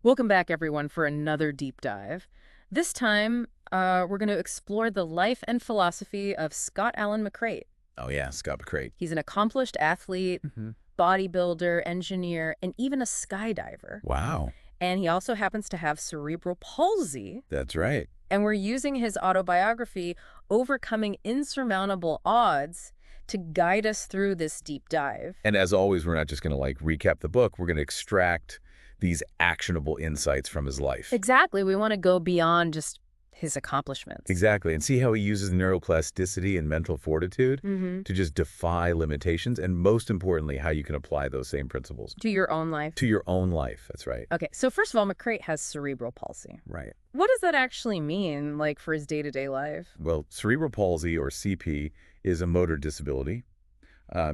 Welcome back, everyone, for another deep dive. This time, we're going to explore the life and philosophy of Scott Allen McCreight. Oh, yeah, Scott McCreight. He's an accomplished athlete, Hmm. bodybuilder, engineer, and even a skydiver. Wow, And he also happens to have cerebral palsy. that's right. And we're using his autobiography, Overcoming Insurmountable Odds, to guide us through this deep dive. And as always, we're not just going to recap the book. We're going to extract these actionable insights from his life. Exactly. We want to go beyond just his accomplishments. Exactly. And see how he uses neuroplasticity and mental fortitude Mm-hmm. to just defy limitations. And most importantly, how you can apply those same principles To your own life. to your own life. That's right. Okay, so first of all, McCreight has cerebral palsy. Right. What does that actually mean, like, for his day-to-day life? Well, cerebral palsy, or CP, is a motor disability,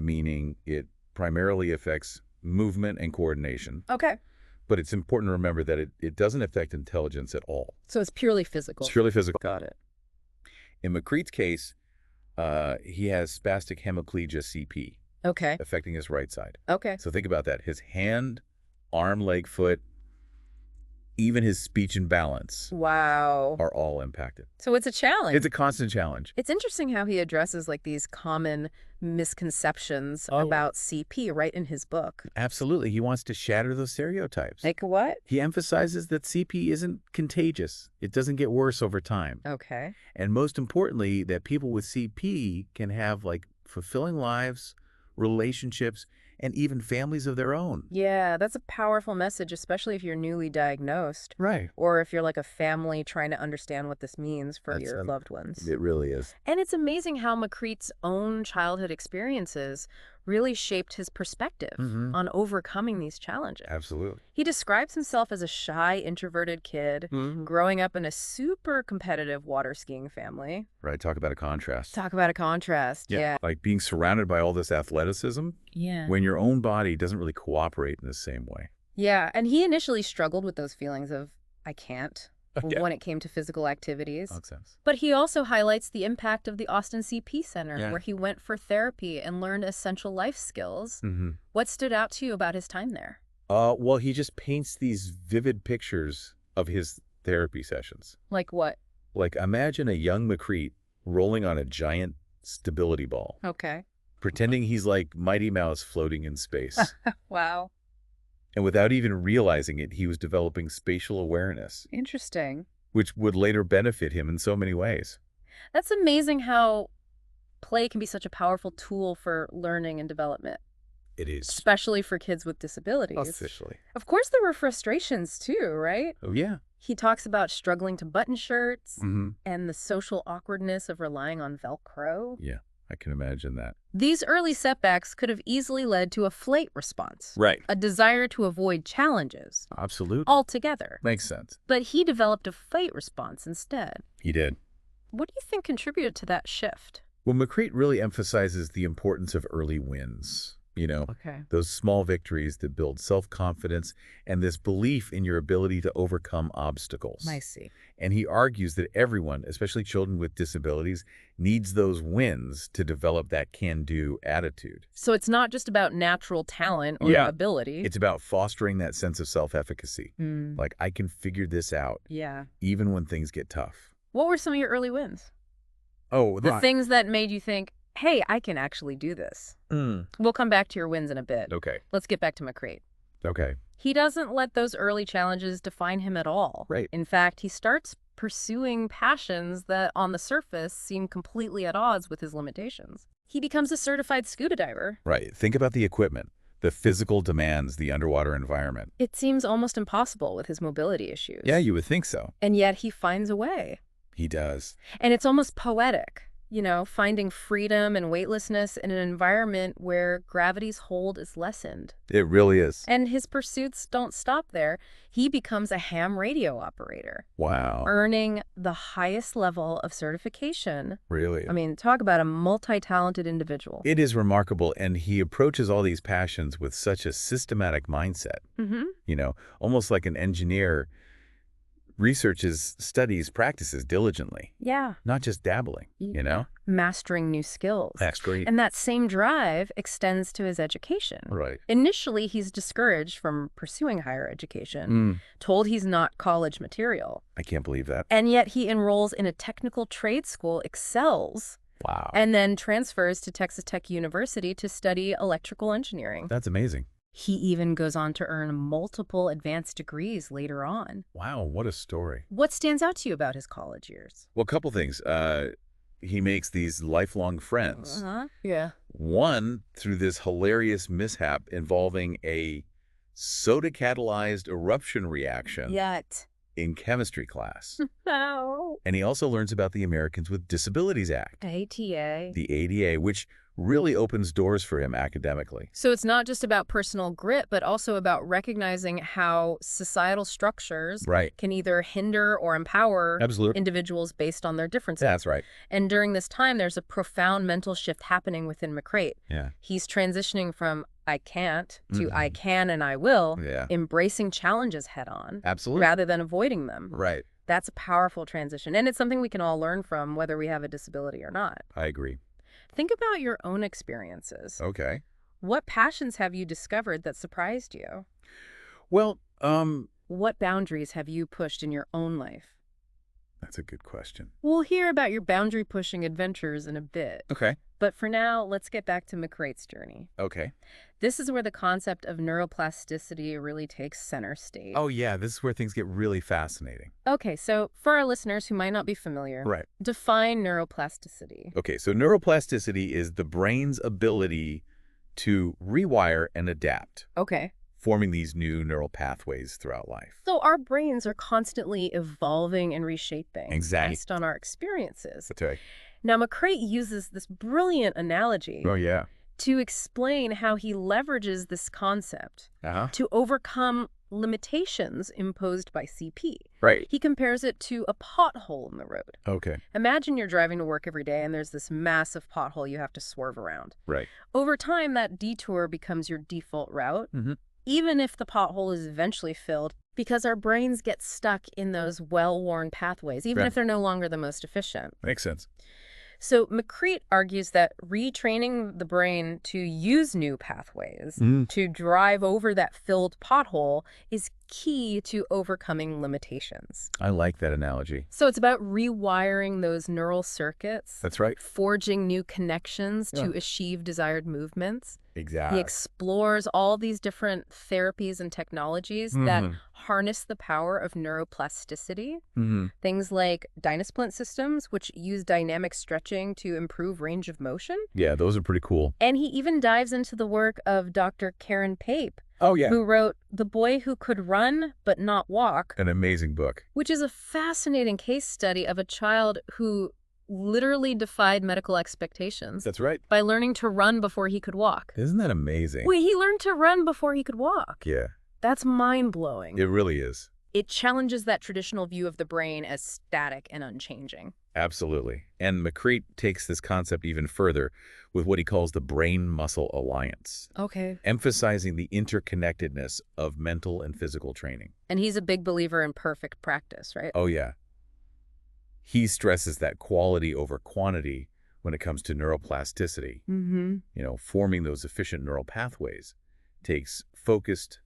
meaning it primarily affects movement and coordination. Okay. But it's important to remember that it doesn't affect intelligence at all. So it's purely physical. It's purely physical. Got it. In McCreight's case, he has spastic hemiplegia CP, Okay. affecting his right side. Okay. So think about that. His hand, arm, leg, foot, even his speech and balance Wow. are all impacted. So it's a challenge. It's a constant challenge. It's interesting how he addresses, like, these common misconceptions Oh. about CP right in his book. Absolutely. He wants to shatter those stereotypes. Like what? He emphasizes that CP isn't contagious. It doesn't get worse over time. Okay. And most importantly, that people with CP can have fulfilling lives, relationships, and even families of their own. Yeah, that's a powerful message, especially if you're newly diagnosed. Right. Or if you're like a family trying to understand what this means for That's your loved ones. It really is. And it's amazing how McCreight's own childhood experiences really shaped his perspective on overcoming these challenges. Absolutely. He describes himself as a shy, introverted kid, growing up in a super competitive water skiing family. Right. Talk about a contrast. Talk about a contrast. Yeah. Like being surrounded by all this athleticism Yeah. when your own body doesn't really cooperate in the same way. Yeah. And he initially struggled with those feelings of, I can't, Yeah. when it came to physical activities. Makes sense. But he also highlights the impact of the Austin CP Center, Yeah. where he went for therapy and learned essential life skills. Mm-hmm. What stood out to you about his time there? Well, he just paints these vivid pictures of his therapy sessions. Like what? Like, imagine a young McCreight rolling on a giant stability ball, Okay. pretending he's like Mighty Mouse floating in space. Wow. And without even realizing it, he was developing spatial awareness, Interesting. which would later benefit him in so many ways. That's amazing how play can be such a powerful tool for learning and development, It is. especially for kids with disabilities. Officially. Of course, there were frustrations too, right? Oh, yeah. He talks about struggling to button shirts Mm-hmm. and the social awkwardness of relying on Velcro. Yeah, I can imagine that. These early setbacks could have easily led to a flight response, Right. a desire to avoid challenges Absolutely. altogether. Makes sense. But he developed a fight response instead. He did. What do you think contributed to that shift? Well, McCreight really emphasizes the importance of early wins. Okay. Those small victories that build self-confidence and this belief in your ability to overcome obstacles. I see. And he argues that everyone, especially children with disabilities, needs those wins to develop that can-do attitude. So it's not just about natural talent or Yeah. ability. It's about fostering that sense of self-efficacy. Hmm. Like, I can figure this out, Yeah. even when things get tough. What were some of your early wins? Oh, The things that made you think, hey, I can actually do this. We'll come back to your wins in a bit. Okay. Let's get back to McCreight. Okay. He doesn't let those early challenges define him at all. Right. In fact, he starts pursuing passions that on the surface seem completely at odds with his limitations. He becomes a certified scuba diver. Right. Think about the equipment, the physical demands, the underwater environment. It seems almost impossible with his mobility issues. Yeah, you would think so. And yet he finds a way. He does. And it's almost poetic, finding freedom and weightlessness in an environment where gravity's hold is lessened. It really is. And his pursuits don't stop there. He becomes a ham radio operator, Wow. earning the highest level of certification. Really. I mean, talk about a multi-talented individual. It is remarkable, and he approaches all these passions with such a systematic mindset. Mm-hmm. Almost like an engineer researches, studies, practices diligently, Yeah. not just dabbling, you know? Mastering new skills. That's great. And that same drive extends to his education. Right. Initially, he's discouraged from pursuing higher education, told he's not college material. I can't believe that. And yet he enrolls in a technical trade school, excels, Wow. and then transfers to Texas Tech University to study electrical engineering. That's amazing. He even goes on to earn multiple advanced degrees later on. Wow, what a story. What stands out to you about his college years? Well, a couple things. He makes these lifelong friends. Yeah. One, through this hilarious mishap involving a soda-catalyzed eruption reaction Yet. in chemistry class. No. And he also learns about the Americans with Disabilities Act, ATA. the ADA, which really opens doors for him academically. So it's not just about personal grit, but also about recognizing how societal structures Right. can either hinder or empower Absolutely. individuals based on their differences. That's right. And during this time, there's a profound mental shift happening within McCreight. Yeah. He's transitioning from I can't to I can and I will, Yeah. embracing challenges head on Absolutely. rather than avoiding them. Right. That's a powerful transition. And it's something we can all learn from, whether we have a disability or not. I agree. Think about your own experiences. Okay. What passions have you discovered that surprised you? Well, What boundaries have you pushed in your own life? that's a good question. We'll hear about your boundary-pushing adventures in a bit. Okay. But for now, let's get back to McCreight's journey. Okay. This is where the concept of neuroplasticity really takes center stage. Oh, yeah, this is where things get really fascinating. Okay, so for our listeners who might not be familiar, Right. define neuroplasticity. Okay, so neuroplasticity is the brain's ability to rewire and adapt, Okay. forming these new neural pathways throughout life. So our brains are constantly evolving and reshaping Exactly. based on our experiences. That's right. Now, McCreight uses this brilliant analogy Oh, yeah. to explain how he leverages this concept Uh-huh. to overcome limitations imposed by CP. Right. He compares it to a pothole in the road. Okay. Imagine you're driving to work every day and there's this massive pothole you have to swerve around. Right. Over time, that detour becomes your default route, even if the pothole is eventually filled, because our brains get stuck in those well-worn pathways, even Right. if they're no longer the most efficient. Makes sense. So McCreight argues that retraining the brain to use new pathways to drive over that filled pothole is key to overcoming limitations. I like that analogy. So it's about rewiring those neural circuits, That's right. forging new connections to achieve desired movements. He Exactly. explores all these different therapies and technologies that harness the power of neuroplasticity. Things like Dynasplint systems, which use dynamic stretching to improve range of motion. Yeah, those are pretty cool. And he even dives into the work of Dr. Karen Pape, Oh, yeah. who wrote The Boy Who Could Run But Not Walk, An amazing book. which is a fascinating case study of a child who literally defied medical expectations That's right. by learning to run before he could walk. Isn't that amazing? Wait, he learned to run before he could walk. Yeah, That's mind-blowing. it really is. It challenges that traditional view of the brain as static and unchanging. Absolutely. And McCreight takes this concept even further with what he calls the brain-muscle alliance, Okay. emphasizing the interconnectedness of mental and physical training. And he's a big believer in perfect practice, right? Oh, yeah. He stresses that quality over quantity when it comes to neuroplasticity. Mm-hmm. You know, forming those efficient neural pathways takes focused,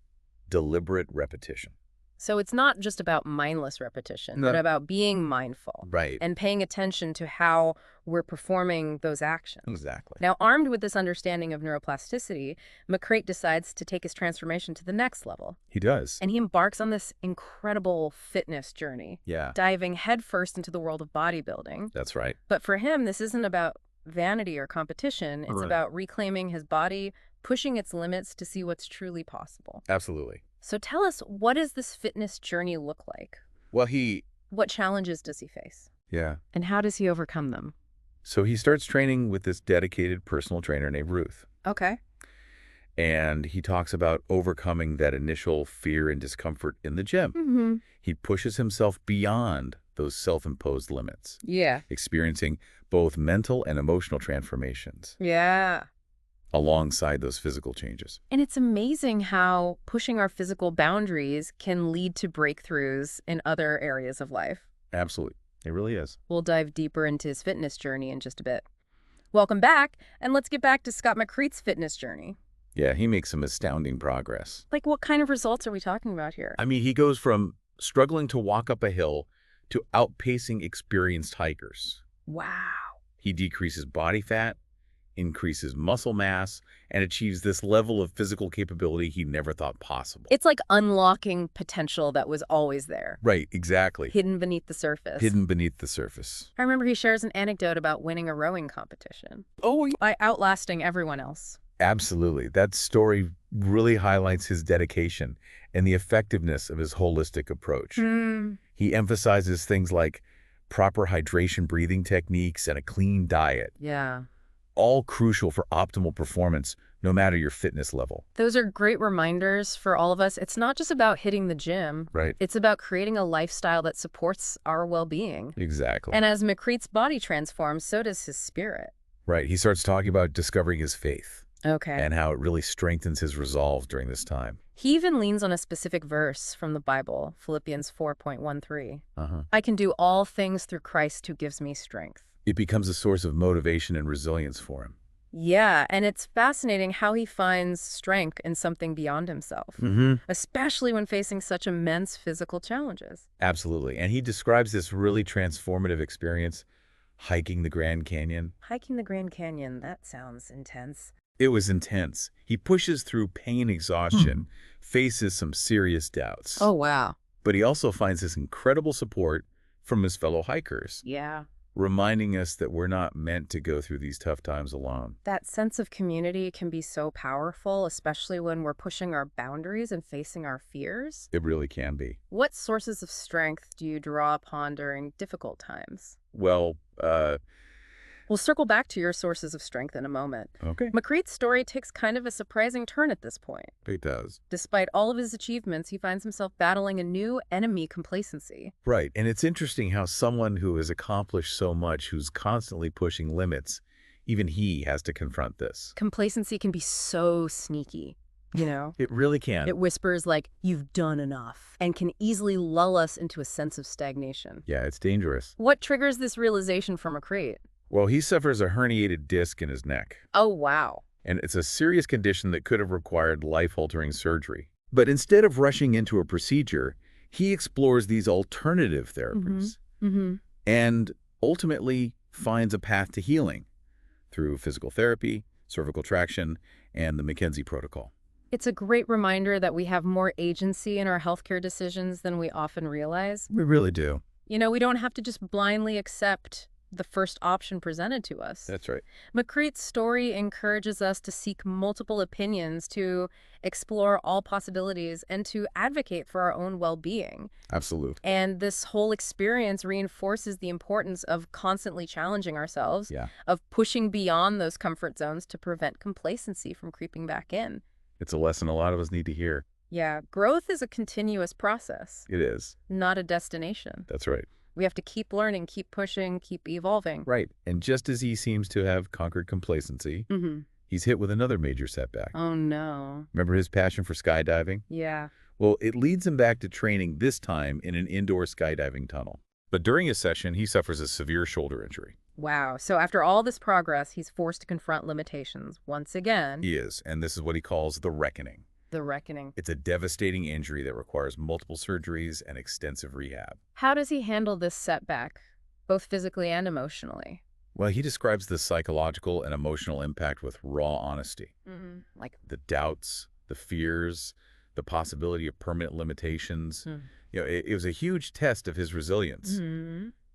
deliberate repetition. So it's not just about mindless repetition, No. but about being mindful Right. and paying attention to how we're performing those actions. Exactly. Now, armed with this understanding of neuroplasticity, McCreight decides to take his transformation to the next level. He does. And he embarks on this incredible fitness journey, Yeah, diving headfirst into the world of bodybuilding. that's right. But for him, this isn't about vanity or competition. It's Right. about reclaiming his body, pushing its limits to see what's truly possible. Absolutely. So tell us, what does this fitness journey look like? Well, What challenges does he face? yeah. And how does he overcome them? So he starts training with this dedicated personal trainer named Ruth. Okay. And he talks about overcoming that initial fear and discomfort in the gym. Mm-hmm. He pushes himself beyond those self-imposed limits, Yeah. experiencing both mental and emotional transformations. Yeah. alongside those physical changes. And it's amazing how pushing our physical boundaries can lead to breakthroughs in other areas of life. Absolutely. It really is. We'll dive deeper into his fitness journey in just a bit. Welcome back, and let's get back to Scott McCreight's fitness journey. Yeah, he makes some astounding progress. Like, what kind of results are we talking about here? I mean, he goes from struggling to walk up a hill to outpacing experienced hikers. Wow. He decreases body fat, increases muscle mass, and achieves this level of physical capability he never thought possible. It's like unlocking potential that was always there. Right, exactly. Hidden beneath the surface. Hidden beneath the surface. I remember he shares an anecdote about winning a rowing competition. Oh, yeah. By outlasting everyone else. Absolutely. That story really highlights his dedication and the effectiveness of his holistic approach. He emphasizes things like proper hydration breathing techniques and a clean diet. Yeah. All crucial for optimal performance, no matter your fitness level. Those are great reminders for all of us. It's not just about hitting the gym. Right. It's about creating a lifestyle that supports our well-being. Exactly. And as McCreight's body transforms, so does his spirit. Right. He starts talking about discovering his faith. Okay. And how it really strengthens his resolve during this time. He even leans on a specific verse from the Bible, Philippians 4:13. I can do all things through Christ who gives me strength. It becomes a source of motivation and resilience for him. Yeah, and it's fascinating how he finds strength in something beyond himself, especially when facing such immense physical challenges. Absolutely. And he describes this really transformative experience, hiking the Grand Canyon. Hiking the Grand Canyon, that sounds intense. It was intense. He pushes through pain exhaustion, faces some serious doubts. Oh, wow. But he also finds this incredible support from his fellow hikers. Yeah. Reminding us that we're not meant to go through these tough times alone. That sense of community can be so powerful, especially when we're pushing our boundaries and facing our fears. It really can be. What sources of strength do you draw upon during difficult times? Well, We'll circle back to your sources of strength in a moment. Okay. McCreigh's story takes kind of a surprising turn at this point. It does. Despite all of his achievements, he finds himself battling a new enemy, complacency. Right. And it's interesting how someone who has accomplished so much, who's constantly pushing limits, even he has to confront this. Complacency can be so sneaky, you know? It really can. It whispers like, you've done enough, and can easily lull us into a sense of stagnation. Yeah, it's dangerous. What triggers this realization for McCreight? Well, he suffers a herniated disc in his neck. Oh, wow. And it's a serious condition that could have required life-altering surgery. But instead of rushing into a procedure, he explores these alternative therapies and ultimately finds a path to healing through physical therapy, cervical traction, and the McKenzie protocol. It's a great reminder that we have more agency in our healthcare decisions than we often realize. We really do. You know, we don't have to just blindly accept the first option presented to us. That's right. McCreight's story encourages us to seek multiple opinions, to explore all possibilities, and to advocate for our own well-being. Absolutely. And this whole experience reinforces the importance of constantly challenging ourselves, of pushing beyond those comfort zones to prevent complacency from creeping back in. It's a lesson a lot of us need to hear. Yeah, growth is a continuous process. It is. Not a destination. That's right. We have to keep learning, keep pushing, keep evolving. Right. And just as he seems to have conquered complacency, he's hit with another major setback. Oh, no. Remember his passion for skydiving? Yeah. Well, it leads him back to training, this time in an indoor skydiving tunnel. But during his session, he suffers a severe shoulder injury. Wow. So after all this progress, he's forced to confront limitations once again. He is. And this is what he calls the reckoning. The reckoning. It's a devastating injury that requires multiple surgeries and extensive rehab. How does he handle this setback, both physically and emotionally? Well, he describes the psychological and emotional impact with raw honesty. Like the doubts, the fears, the possibility of permanent limitations. You know, it was a huge test of his resilience.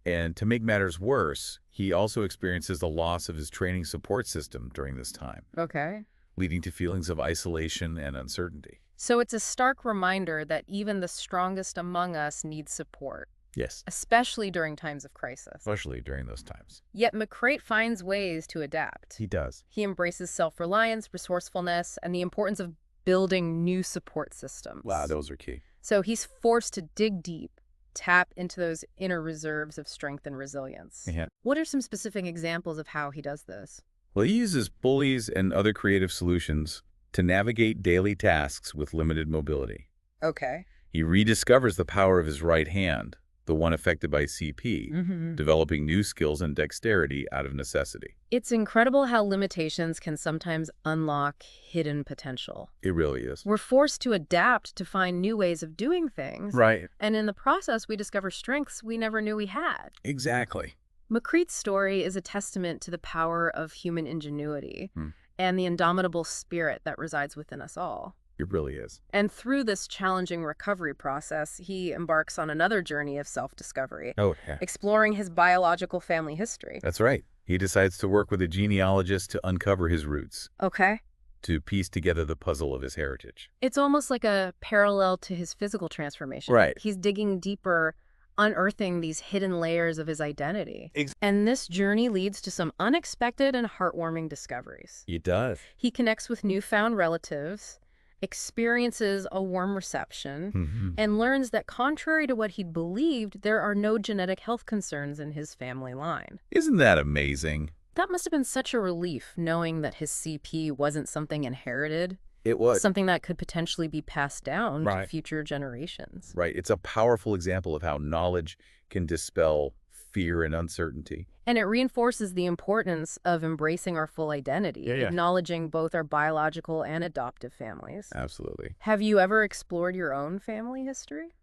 And to make matters worse, he also experiences the loss of his training support system during this time. Okay. Leading to feelings of isolation and uncertainty. So it's a stark reminder that even the strongest among us need support. Yes. Especially during times of crisis. Especially during those times. Yet McCreight finds ways to adapt. He does. He embraces self-reliance, resourcefulness, and the importance of building new support systems. Wow, those are key. So he's forced to dig deep, tap into those inner reserves of strength and resilience. What are some specific examples of how he does this? Well, he uses pulleys and other creative solutions to navigate daily tasks with limited mobility. Okay. He rediscovers the power of his right hand, the one affected by CP, developing new skills and dexterity out of necessity. It's incredible how limitations can sometimes unlock hidden potential. It really is. We're forced to adapt to find new ways of doing things. Right. And in the process, we discover strengths we never knew we had. Exactly. McCreight's story is a testament to the power of human ingenuity and the indomitable spirit that resides within us all. It really is. And through this challenging recovery process, he embarks on another journey of self-discovery, Oh, yeah. exploring his biological family history. That's right. He decides to work with a genealogist to uncover his roots, Okay. to piece together the puzzle of his heritage. It's almost like a parallel to his physical transformation. Right. He's digging deeper, unearthing these hidden layers of his identity. And this journey leads to some unexpected and heartwarming discoveries. It does. He connects with newfound relatives, experiences a warm reception, and learns that contrary to what he'd believed, there are no genetic health concerns in his family line. Isn't that amazing? That must have been such a relief, knowing that his CP wasn't something inherited, It was. something that could potentially be passed down to Right. future generations. Right. It's a powerful example of how knowledge can dispel fear and uncertainty. And it reinforces the importance of embracing our full identity, acknowledging both our biological and adoptive families. Absolutely. Have you ever explored your own family history?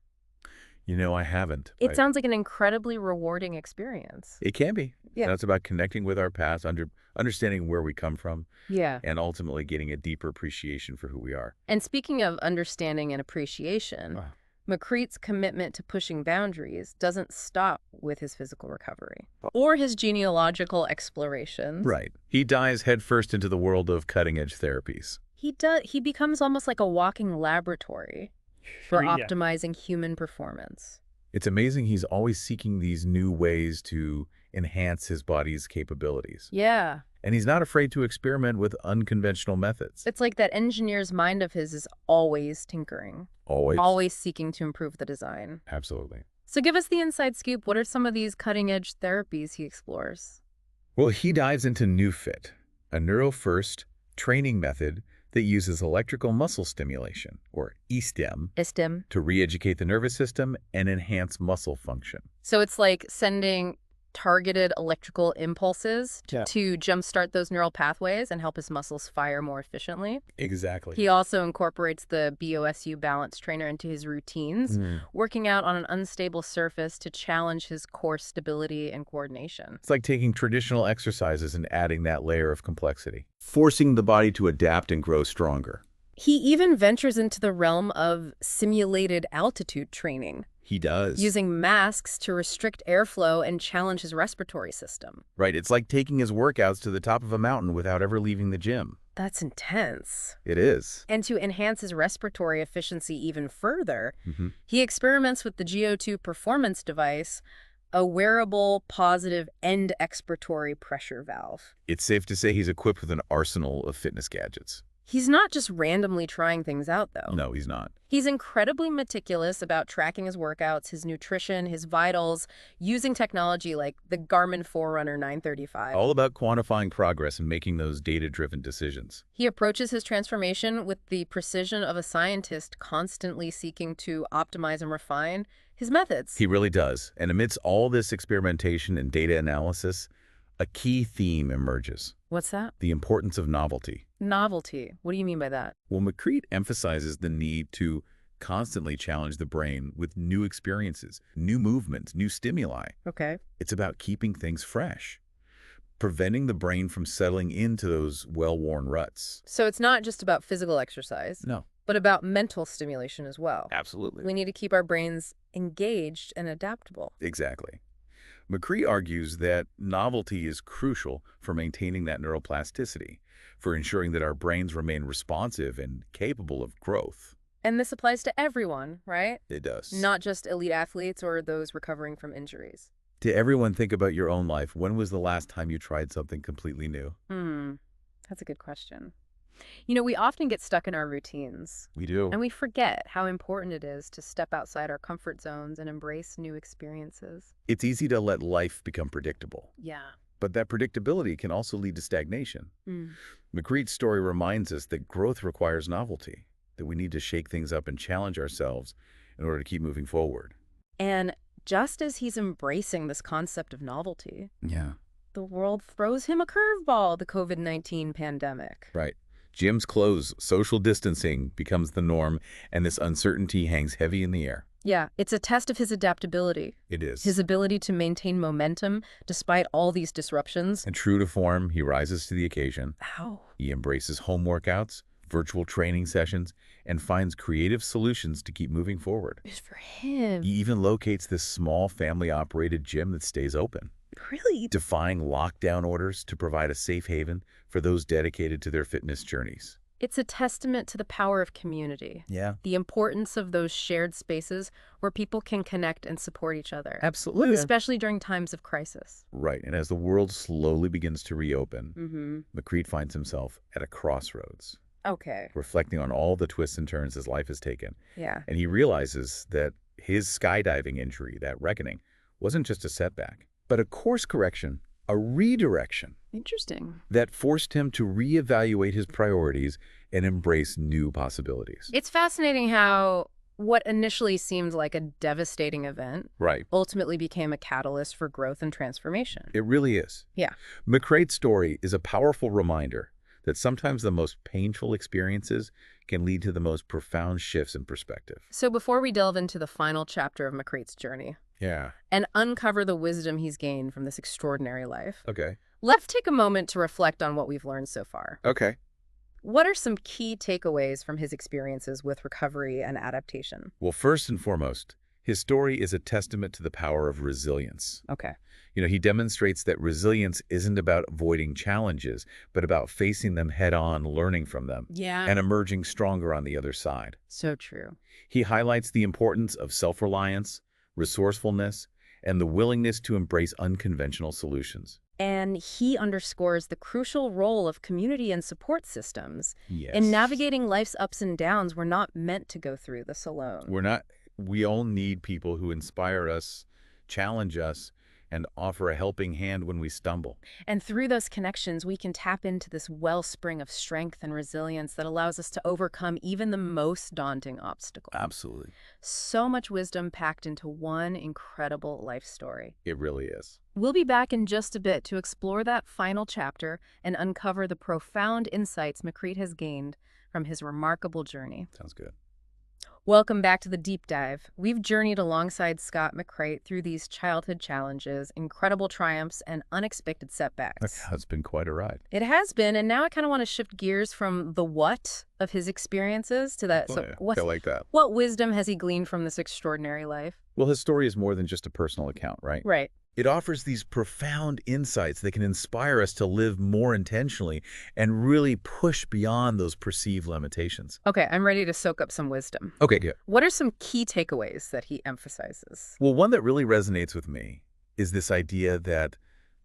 You know, I haven't. It sounds like an incredibly rewarding experience. It can be. Yeah. That's about connecting with our past, understanding where we come from, Yeah. and ultimately getting a deeper appreciation for who we are. And speaking of understanding and appreciation, McCreight's commitment to pushing boundaries doesn't stop with his physical recovery or his genealogical explorations. Right. He dives headfirst into the world of cutting-edge therapies. He becomes almost like a walking laboratory for optimizing human performance. It's amazing he's always seeking these new ways to enhance his body's capabilities. Yeah. And he's not afraid to experiment with unconventional methods. It's like that engineer's mind of his is always tinkering, Always. always seeking to improve the design. Absolutely. So give us the inside scoop. What are some of these cutting-edge therapies he explores? Well, he dives into NeuFit, a neuro-first training method that uses electrical muscle stimulation, or ESTEM, ISTEM. to re-educate the nervous system and enhance muscle function. So it's like sending targeted electrical impulses to jumpstart those neural pathways and help his muscles fire more efficiently. Exactly. He also incorporates the BOSU balance trainer into his routines, working out on an unstable surface to challenge his core stability and coordination. It's like taking traditional exercises and adding that layer of complexity, forcing the body to adapt and grow stronger. He even ventures into the realm of simulated altitude training, He does. using masks to restrict airflow and challenge his respiratory system. Right. It's like taking his workouts to the top of a mountain without ever leaving the gym. That's intense. It is. And to enhance his respiratory efficiency even further, he experiments with the GO2 performance device, a wearable positive end expiratory pressure valve. It's safe to say he's equipped with an arsenal of fitness gadgets. He's not just randomly trying things out, though. No, he's not. He's incredibly meticulous about tracking his workouts, his nutrition, his vitals, using technology like the Garmin Forerunner 935. All about quantifying progress and making those data-driven decisions. He approaches his transformation with the precision of a scientist constantly seeking to optimize and refine his methods. He really does. And amidst all this experimentation and data analysis, a key theme emerges. What's that? The importance of novelty. Novelty. What do you mean by that? Well, McCreight emphasizes the need to constantly challenge the brain with new experiences, new movements, new stimuli. Okay. It's about keeping things fresh, preventing the brain from settling into those well-worn ruts. So it's not just about physical exercise, No. but about mental stimulation as well. Absolutely. We need to keep our brains engaged and adaptable. Exactly. McCreight argues that novelty is crucial for maintaining that neuroplasticity, for ensuring that our brains remain responsive and capable of growth. And this applies to everyone, right? It does. Not just elite athletes or those recovering from injuries. To everyone, think about your own life. When was the last time you tried something completely new? That's a good question. You know, we often get stuck in our routines. We do. And we forget how important it is to step outside our comfort zones and embrace new experiences. It's easy to let life become predictable. Yeah. But that predictability can also lead to stagnation. McCreigh's story reminds us that growth requires novelty, that we need to shake things up and challenge ourselves in order to keep moving forward. And just as he's embracing this concept of novelty, Yeah. the world throws him a curveball, the COVID-19 pandemic. Right. Gyms close, social distancing becomes the norm, and this uncertainty hangs heavy in the air. Yeah, it's a test of his adaptability. It is. His ability to maintain momentum despite all these disruptions. And true to form, he rises to the occasion. Ow. He embraces home workouts, virtual training sessions, and finds creative solutions to keep moving forward. It's for him. He even locates this small family-operated gym that stays open, Really? defying lockdown orders to provide a safe haven for those dedicated to their fitness journeys. It's a testament to the power of community. Yeah. The importance of those shared spaces where people can connect and support each other. Absolutely. Especially during times of crisis. Right. And as the world slowly begins to reopen, McCreight finds himself at a crossroads, Okay. reflecting on all the twists and turns his life has taken. Yeah. And he realizes that his skydiving injury, that reckoning, wasn't just a setback, but a course correction, a redirection Interesting. that forced him to reevaluate his priorities and embrace new possibilities. It's fascinating how what initially seemed like a devastating event Right. ultimately became a catalyst for growth and transformation. It really is. Yeah. McCreigh's story is a powerful reminder that sometimes the most painful experiences can lead to the most profound shifts in perspective. So before we delve into the final chapter of McCreigh's journey Yeah. and uncover the wisdom he's gained from this extraordinary life, Okay. let's take a moment to reflect on what we've learned so far. Okay. What are some key takeaways from his experiences with recovery and adaptation? Well, first and foremost, his story is a testament to the power of resilience. Okay. He demonstrates that resilience isn't about avoiding challenges, but about facing them head on, learning from them, Yeah. and emerging stronger on the other side. So true. He highlights the importance of self-reliance, resourcefulness, and the willingness to embrace unconventional solutions. And he underscores the crucial role of community and support systems Yes. in navigating life's ups and downs. We're not meant to go through this alone. We all need people who inspire us, challenge us, and offer a helping hand when we stumble. And through those connections, we can tap into this wellspring of strength and resilience that allows us to overcome even the most daunting obstacle. Absolutely. So much wisdom packed into one incredible life story. It really is. We'll be back in just a bit to explore that final chapter and uncover the profound insights McCreight has gained from his remarkable journey. Sounds good. Welcome back to the Deep Dive. We've journeyed alongside Scott McCreight through these childhood challenges, incredible triumphs, and unexpected setbacks. It's been quite a ride. It has been, and now I kind of want to shift gears from the what of his experiences to that. I like that. What wisdom has he gleaned from this extraordinary life? Well, his story is more than just a personal account, right? Right. It offers these profound insights that can inspire us to live more intentionally and really push beyond those perceived limitations. Okay, I'm ready to soak up some wisdom. Okay, good. What are some key takeaways that he emphasizes? Well, one that really resonates with me is this idea that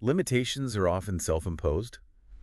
limitations are often self-imposed.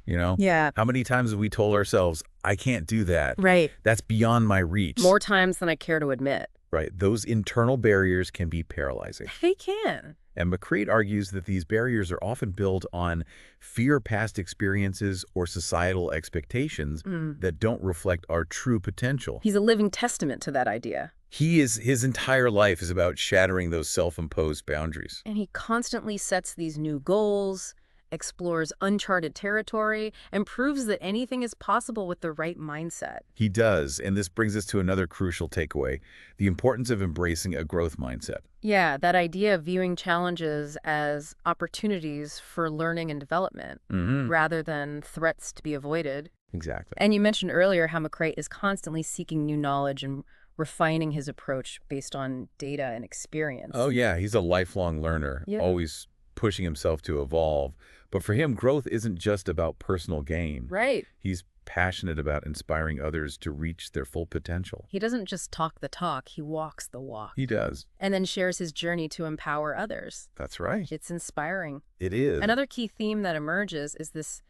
Yeah. How many times have we told ourselves, I can't do that. Right. That's beyond my reach. More times than I care to admit. Right. Those internal barriers can be paralyzing. They can. And McCreight argues that these barriers are often built on fear of past experiences or societal expectations that don't reflect our true potential. He's a living testament to that idea. His entire life is about shattering those self-imposed boundaries. And he constantly sets these new goals, explores uncharted territory, and proves that anything is possible with the right mindset. He does, and this brings us to another crucial takeaway, the importance of embracing a growth mindset. Yeah, that idea of viewing challenges as opportunities for learning and development, rather than threats to be avoided. Exactly. And you mentioned earlier how McCreight is constantly seeking new knowledge and refining his approach based on data and experience. Oh, yeah, he's a lifelong learner, always pushing himself to evolve. But for him, growth isn't just about personal gain. Right. He's passionate about inspiring others to reach their full potential. He doesn't just talk the talk, he walks the walk. He does. And then shares his journey to empower others. That's right. It's inspiring. It is. Another key theme that emerges is this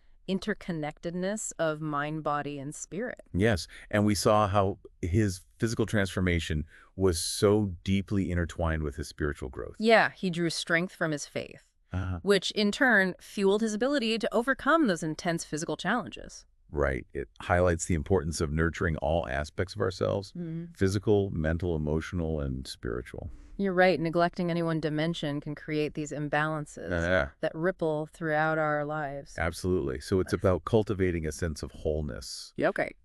interconnectedness of mind, body, and spirit. Yes, and we saw how his physical transformation was so deeply intertwined with his spiritual growth. Yeah, he drew strength from his faith. which in turn fueled his ability to overcome those intense physical challenges. Right. It highlights the importance of nurturing all aspects of ourselves, physical, mental, emotional, and spiritual. You're right. Neglecting any one dimension can create these imbalances that ripple throughout our lives. Absolutely. So it's about cultivating a sense of wholeness,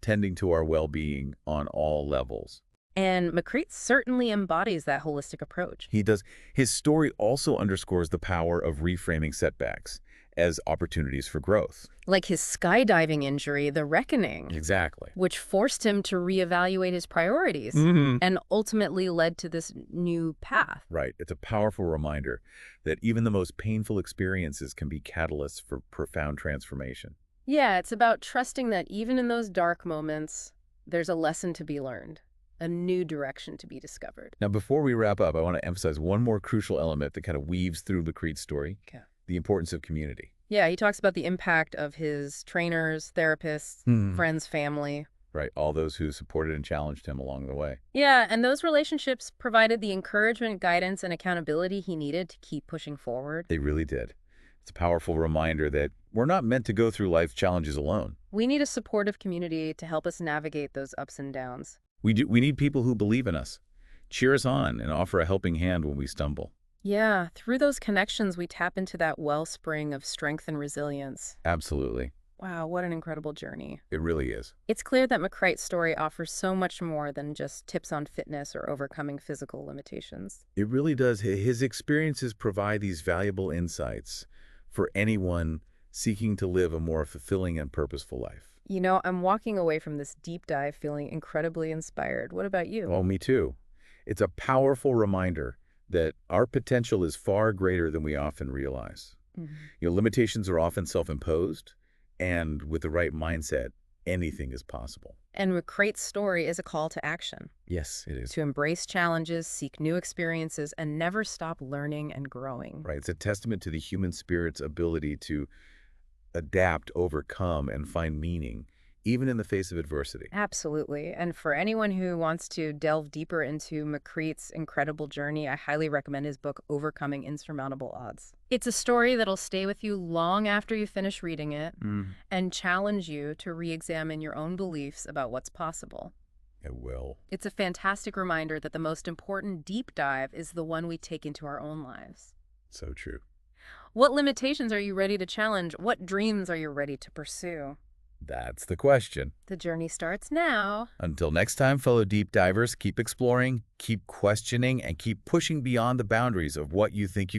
tending to our well-being on all levels. And McCreight certainly embodies that holistic approach. He does. His story also underscores the power of reframing setbacks as opportunities for growth. Like his skydiving injury, the reckoning. Exactly. Which forced him to reevaluate his priorities and ultimately led to this new path. Right. It's a powerful reminder that even the most painful experiences can be catalysts for profound transformation. Yeah, it's about trusting that even in those dark moments, there's a lesson to be learned, a new direction to be discovered. Now, before we wrap up, I want to emphasize one more crucial element that kind of weaves through McCreight's story. The importance of community. Yeah, he talks about the impact of his trainers, therapists, friends, family. Right, all those who supported and challenged him along the way. Yeah, and those relationships provided the encouragement, guidance, and accountability he needed to keep pushing forward. They really did. It's a powerful reminder that we're not meant to go through life challenges alone. We need a supportive community to help us navigate those ups and downs. We need people who believe in us, cheer us on, and offer a helping hand when we stumble. Yeah, through those connections, we tap into that wellspring of strength and resilience. Absolutely. Wow, what an incredible journey. It really is. It's clear that McCreight's story offers so much more than just tips on fitness or overcoming physical limitations. It really does. His experiences provide these valuable insights for anyone seeking to live a more fulfilling and purposeful life. You know, I'm walking away from this deep dive feeling incredibly inspired. What about you? Oh, me too. It's a powerful reminder that our potential is far greater than we often realize. Limitations are often self-imposed, and with the right mindset, anything is possible. And McCreight's story is a call to action. Yes, it is. To embrace challenges, seek new experiences, and never stop learning and growing. Right. It's a testament to the human spirit's ability to adapt, overcome, and find meaning, even in the face of adversity. Absolutely. And for anyone who wants to delve deeper into McCreigh's incredible journey, I highly recommend his book, Overcoming Insurmountable Odds. It's a story that'll stay with you long after you finish reading it and challenge you to re-examine your own beliefs about what's possible. It will. It's a fantastic reminder that the most important deep dive is the one we take into our own lives. So true. What limitations are you ready to challenge? What dreams are you ready to pursue? That's the question. The journey starts now. Until next time, fellow deep divers, keep exploring, keep questioning, and keep pushing beyond the boundaries of what you think you